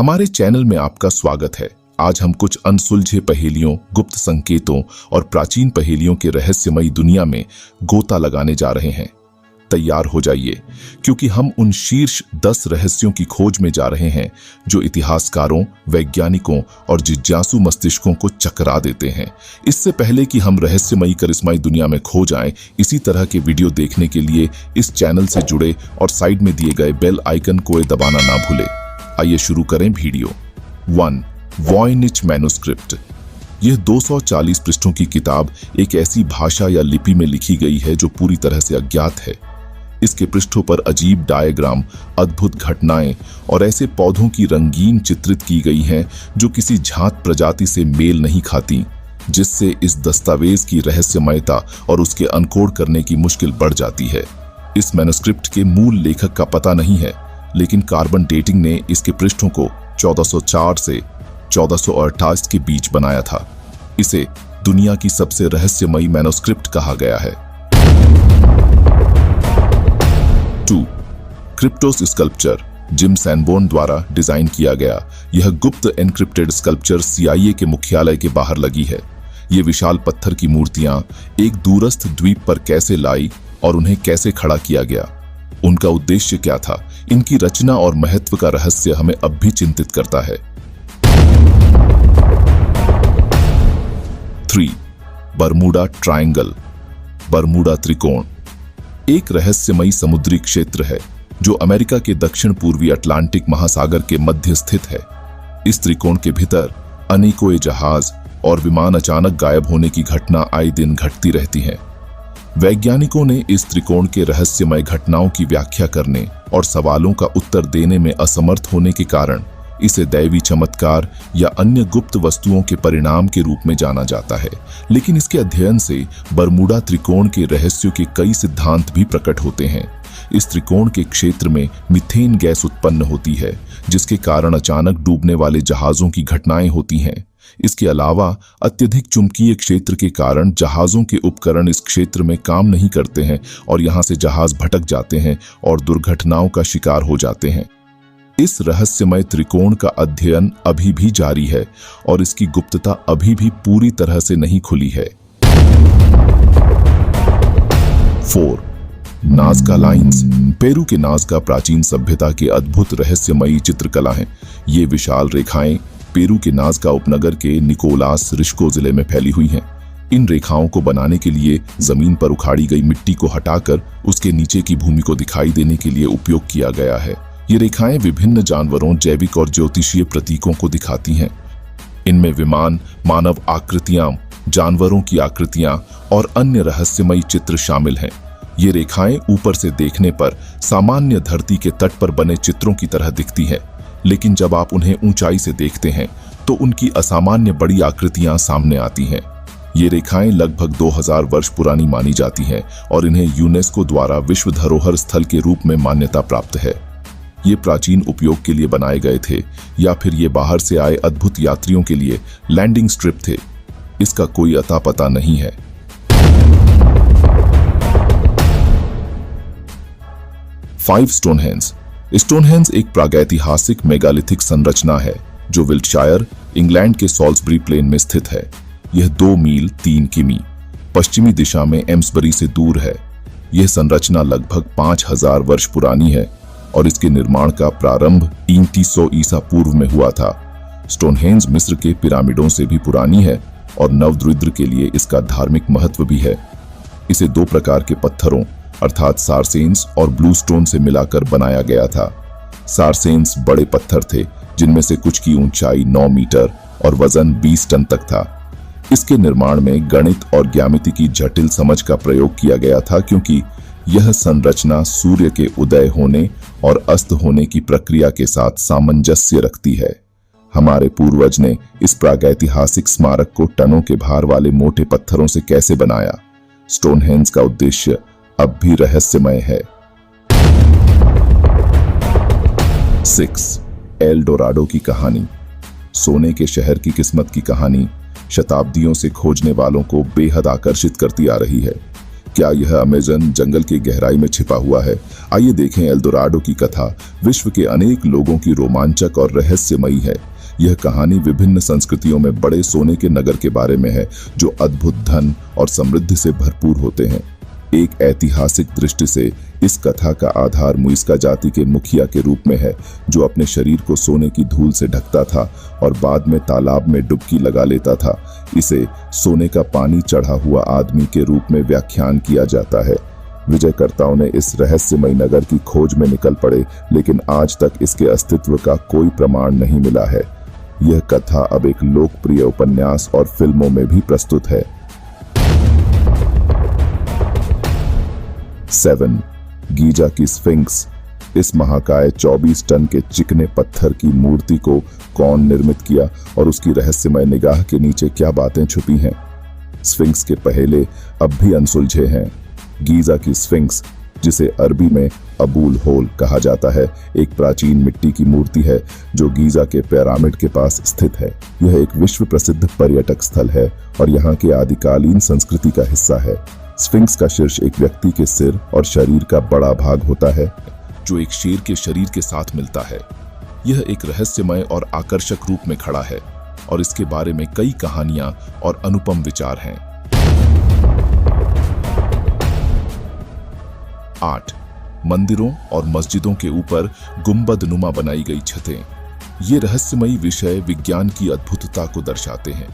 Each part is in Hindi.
हमारे चैनल में आपका स्वागत है। आज हम कुछ अनसुलझे पहेलियों, गुप्त संकेतों और प्राचीन पहेलियों के रहस्यमयी दुनिया में गोता लगाने जा रहे हैं। तैयार हो जाइए, क्योंकि हम उन शीर्ष 10 रहस्यों की खोज में जा रहे हैं जो इतिहासकारों, वैज्ञानिकों और जिज्ञासु मस्तिष्कों को चकरा देते हैं। इससे पहले कि हम रहस्यमयी करिश्माई दुनिया में खो जाएं, इसी तरह के वीडियो देखने के लिए इस चैनल से जुड़े और साइड में दिए गए बेल आइकन को दबाना ना भूलें। आइए शुरू करें वीडियो। 1. Voynich manuscript. यह 240 पृष्ठों की किताब एक ऐसी भाषा या लिपि में लिखी गई है जो पूरी तरह से अज्ञात है। इसके पृष्ठों पर अजीब डायग्राम, अद्भुत घटनाएं और ऐसे पौधों की रंगीन चित्रित की गई हैं जो किसी झात प्रजाति से मेल नहीं खाती, जिससे इस दस्तावेज की रहस्यमयता और उसके अनकोड करने की मुश्किल बढ़ जाती है। इस मैन्युस्क्रिप्ट के मूल लेखक का पता नहीं है, लेकिन कार्बन डेटिंग ने इसके पृष्ठों को 1404 से 1428 के बीच बनाया था। इसे दुनिया की सबसे रहस्यमयी मैन्युस्क्रिप्ट कहा गया है। 2. क्रिप्टोस स्कल्पचर। जिम सैनबोर्न द्वारा डिजाइन किया गया यह गुप्त एन्क्रिप्टेड स्कल्पचर CIA के मुख्यालय के बाहर लगी है। ये विशाल पत्थर की मूर्तियां एक दूरस्थ द्वीप पर कैसे लाई और उन्हें कैसे खड़ा किया गया, उनका उद्देश्य क्या था, इनकी रचना और महत्व का रहस्य हमें अब भी चिंतित करता है। 3. Bermuda triangle. बरमूडा त्रिकोण एक रहस्यमयी समुद्री क्षेत्र है जो अमेरिका के दक्षिण पूर्वी अटलांटिक महासागर के मध्य स्थित है। इस त्रिकोण के भीतर अनेकों जहाज और विमान अचानक गायब होने की घटना आए दिन घटती रहती हैं। वैज्ञानिकों ने इस त्रिकोण के रहस्यमय घटनाओं की व्याख्या करने और सवालों का उत्तर देने में असमर्थ होने के कारण इसे दैवी चमत्कार या अन्य गुप्त वस्तुओं के परिणाम के रूप में जाना जाता है। लेकिन इसके अध्ययन से बरमूडा त्रिकोण के रहस्यों के कई सिद्धांत भी प्रकट होते हैं। इस त्रिकोण के क्षेत्र में मीथेन गैस उत्पन्न होती है, जिसके कारण अचानक डूबने वाले जहाजों की घटनाएं होती हैं। इसके अलावा अत्यधिक चुंबकीय क्षेत्र के कारण जहाजों के उपकरण इस क्षेत्र में काम नहीं करते हैं और यहां से जहाज भटक जाते हैं और दुर्घटनाओं का शिकार हो जाते हैं। इस रहस्यमय त्रिकोण का अध्ययन अभी भी जारी है और इसकी गुप्तता अभी भी पूरी तरह से नहीं खुली है। 4. Nazca lines. पेरू के नाज़का प्राचीन सभ्यता के अद्भुत रहस्यमयी चित्रकला हैं। ये विशाल रेखाएं पेरू के नाज़का उपनगर के निकोलास रिस्को जिले में फैली हुई हैं। इन रेखाओं को बनाने के लिए जमीन पर उखाड़ी गई मिट्टी को हटाकर उसके नीचे की भूमि को दिखाई देने के लिए उपयोग किया गया है। ये रेखाएं विभिन्न जानवरों, जैविक और ज्योतिषीय प्रतीकों को दिखाती हैं। इनमें विमान, मानव आकृतियां, जानवरों की आकृतियां और अन्य रहस्यमयी चित्र शामिल हैं। ये रेखाएं ऊपर से देखने पर सामान्य धरती के तट पर बने चित्रों की तरह दिखती हैं, लेकिन जब आप उन्हें ऊंचाई से देखते हैं तो उनकी असामान्य बड़ी आकृतियां सामने आती हैं। ये रेखाएं लगभग 2000 वर्ष पुरानी मानी जाती हैं और इन्हें यूनेस्को द्वारा विश्व धरोहर स्थल के रूप में मान्यता प्राप्त है। ये प्राचीन उपयोग के लिए बनाए गए थे या फिर ये बाहर से आए अद्भुत यात्रियों के लिए लैंडिंग स्ट्रिप थे, इसका कोई अता पता नहीं है। 5. स्टोनहेंज। स्टोनहेंज एक प्रागैतिहासिक मेगालिथिक संरचना है जो विल्टशायर, इंग्लैंड के सॉल्सबरी प्लेन में स्थित है। यह 2 मील 3 किमी पश्चिमी दिशा में एम्सबरी से दूर है। यह संरचना लगभग 5000 वर्ष पुरानी है और इसके निर्माण का प्रारंभ 300 ईसा पूर्व में हुआ था। स्टोनहेंज मिस्र के पिरामिडों से भी पुरानी है और नवद्वीद्र के लिए इसका धार्मिक महत्व भी है। इसे 2 प्रकार के पत्थरों अर्थात सारसेन्स और ब्लू स्टोन से मिलाकर बनाया गया था। सारसेन्स बड़े पत्थर थे जिनमें से कुछ की ऊंचाई 9 मीटर और वजन 20 टन तक था। इसके निर्माण में गणित और ज्यामिति की जटिल समझ का प्रयोग किया गया था, क्योंकि यह संरचना सूर्य के उदय होने और अस्त होने की प्रक्रिया के साथ सामंजस्य रखती है। हमारे पूर्वज ने इस प्रागैतिहासिक स्मारक को टनों के भार वाले मोटे पत्थरों से कैसे बनाया? स्टोनहेंज का उद्देश्य अब भी रहस्यमय है। 6. एल डोराडो की कहानी। सोने के शहर की किस्मत की कहानी शताब्दियों से खोजने वालों को बेहद आकर्षित करती आ रही है। क्या यह अमेज़न जंगल की गहराई में छिपा हुआ है? आइए देखें एल्डोराडो की कथा विश्व के अनेक लोगों की रोमांचक और रहस्यमयी है। यह कहानी विभिन्न संस्कृतियों में बड़े सोने के नगर के बारे में है जो अद्भुत धन और समृद्धि से भरपूर होते हैं। एक ऐतिहासिक दृष्टि से इस कथा का आधार मुइस्का जाति के मुखिया के रूप में है, जो अपने शरीर को सोने की धूल से ढकता था और बाद में तालाब में डुबकी लगा लेता था। इसे सोने का पानी चढ़ा हुआ आदमी के रूप में व्याख्यान किया जाता है। विजयकर्ताओं ने इस रहस्यमय नगर की खोज में निकल पड़े, लेकिन आज तक इसके अस्तित्व का कोई प्रमाण नहीं मिला है। यह कथा अब एक लोकप्रिय उपन्यास और फिल्मों में भी प्रस्तुत है। 7. गीजा की स्फिंक्स। इस महाकाय 24 टन के चिकने पत्थर की मूर्ति को कौन निर्मित किया और उसकी रहस्यमय निगाह के नीचे क्या बातें छुपी हैं? स्फिंक्स के पहेले अब भी अनसुलझे हैं। गीजा की स्फिंक्स, जिसे अरबी में अबूल होल कहा जाता है, एक प्राचीन मिट्टी की मूर्ति है जो गीजा के पिरामिड के पास स्थित है। यह एक विश्व प्रसिद्ध पर्यटक स्थल है और यहाँ के आदिकालीन संस्कृति का हिस्सा है। स्फिंक्स का शीर्ष एक व्यक्ति के सिर और शरीर का बड़ा भाग होता है, जो एक शेर के शरीर के साथ मिलता है। यह एक रहस्यमय और आकर्षक रूप में खड़ा है और इसके बारे में कई कहानियां और अनुपम विचार हैं। 8. मंदिरों और मस्जिदों के ऊपर गुंबदनुमा बनाई गई छतें। ये रहस्यमयी विषय विज्ञान की अद्भुतता को दर्शाते हैं।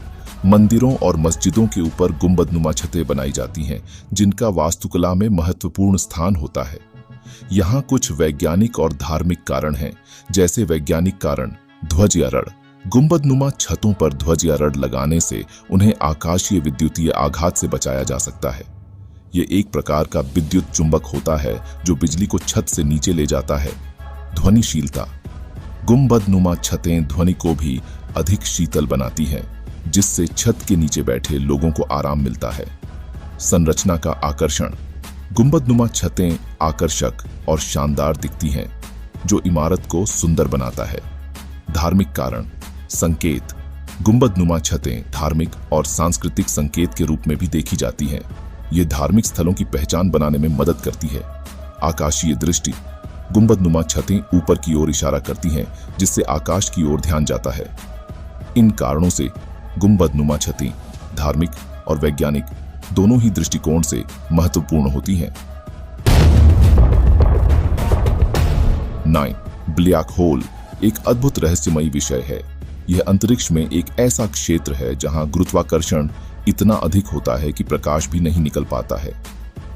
मंदिरों और मस्जिदों के ऊपर गुंबदनुमा छतें बनाई जाती हैं, जिनका वास्तुकला में महत्वपूर्ण स्थान होता है। यहाँ कुछ वैज्ञानिक और धार्मिक कारण हैं, जैसे वैज्ञानिक कारण ध्वज या रड। गुंबदनुमा छतों पर ध्वज या रड लगाने से उन्हें आकाशीय विद्युतीय आघात से बचाया जा सकता है। ये एक प्रकार का विद्युत चुंबक होता है जो बिजली को छत से नीचे ले जाता है। ध्वनिशीलता। गुंबदनुमा छतें ध्वनि को भी अधिक शीतल बनाती हैं, जिससे छत के नीचे बैठे लोगों को आराम मिलता है। संरचना का आकर्षण। गुंबदनुमा छतें आकर्षक और शानदार दिखती हैं, जो इमारत को सुंदर बनाता है। धार्मिक कारण। संकेत। गुंबदनुमा छतें धार्मिक और सांस्कृतिक संकेत के रूप में भी देखी जाती हैं। ये धार्मिक स्थलों की पहचान बनाने में मदद करती है। आकाशीय दृष्टि। गुंबदनुमा छतें ऊपर की ओर इशारा करती हैं, जिससे आकाश की ओर ध्यान जाता है। इन कारणों से गुंबदनुमा छतें धार्मिक और वैज्ञानिक दोनों ही दृष्टिकोण से महत्वपूर्ण होती हैं। 9. ब्लैक होल एक अद्भुत रहस्यमयी विषय है। यह अंतरिक्ष में एक ऐसा क्षेत्र है जहां गुरुत्वाकर्षण इतना अधिक होता है कि प्रकाश भी नहीं निकल पाता है।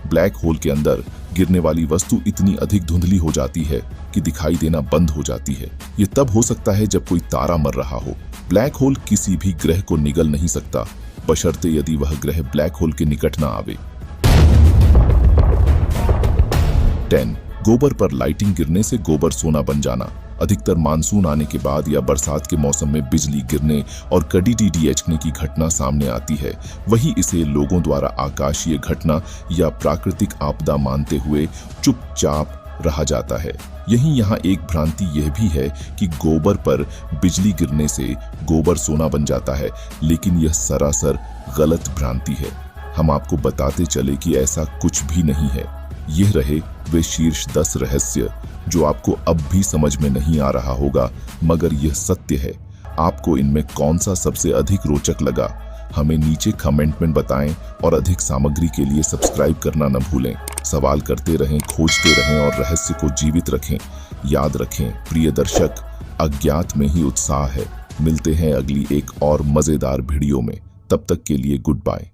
ब्लैक होल के अंदर गिरने वाली वस्तु इतनी अधिक धुंधली हो जाती है कि दिखाई देना बंद हो जाती है। यह तब हो सकता है जब कोई तारा मर रहा हो। ब्लैक होल किसी भी ग्रह को निगल नहीं सकता, बशर्ते यदि वह ग्रह ब्लैक होल के निकट ना आवे। 10. गोबर पर लाइटिंग गिरने से गोबर सोना बन जाना। अधिकतर मानसून आने के बाद या बरसात के मौसम में बिजली गिरने और कड़ी डीडीएचने की घटना सामने आती है। वही इसे लोगों द्वारा आकाशीय घटना या प्राकृतिक आपदा मानते हुए चुपचाप रहा जाता है। यहीं यहाँ एक भ्रांति यह भी है कि गोबर पर बिजली गिरने से गोबर सोना बन जाता है, लेकिन यह सरासर गलत भ्रांति है। हम आपको बताते चले कि ऐसा कुछ भी नहीं है। यह रहे वे शीर्ष 10 रहस्य जो आपको अब भी समझ में नहीं आ रहा होगा, मगर यह सत्य है। आपको इनमें कौन सा सबसे अधिक रोचक लगा, हमें नीचे कमेंट में बताएं और अधिक सामग्री के लिए सब्सक्राइब करना न भूलें। सवाल करते रहें, खोजते रहें और रहस्य को जीवित रखें। याद रखें प्रिय दर्शक, अज्ञात में ही उत्साह है। मिलते हैं अगली एक और मजेदार वीडियो में। तब तक के लिए गुड बाय।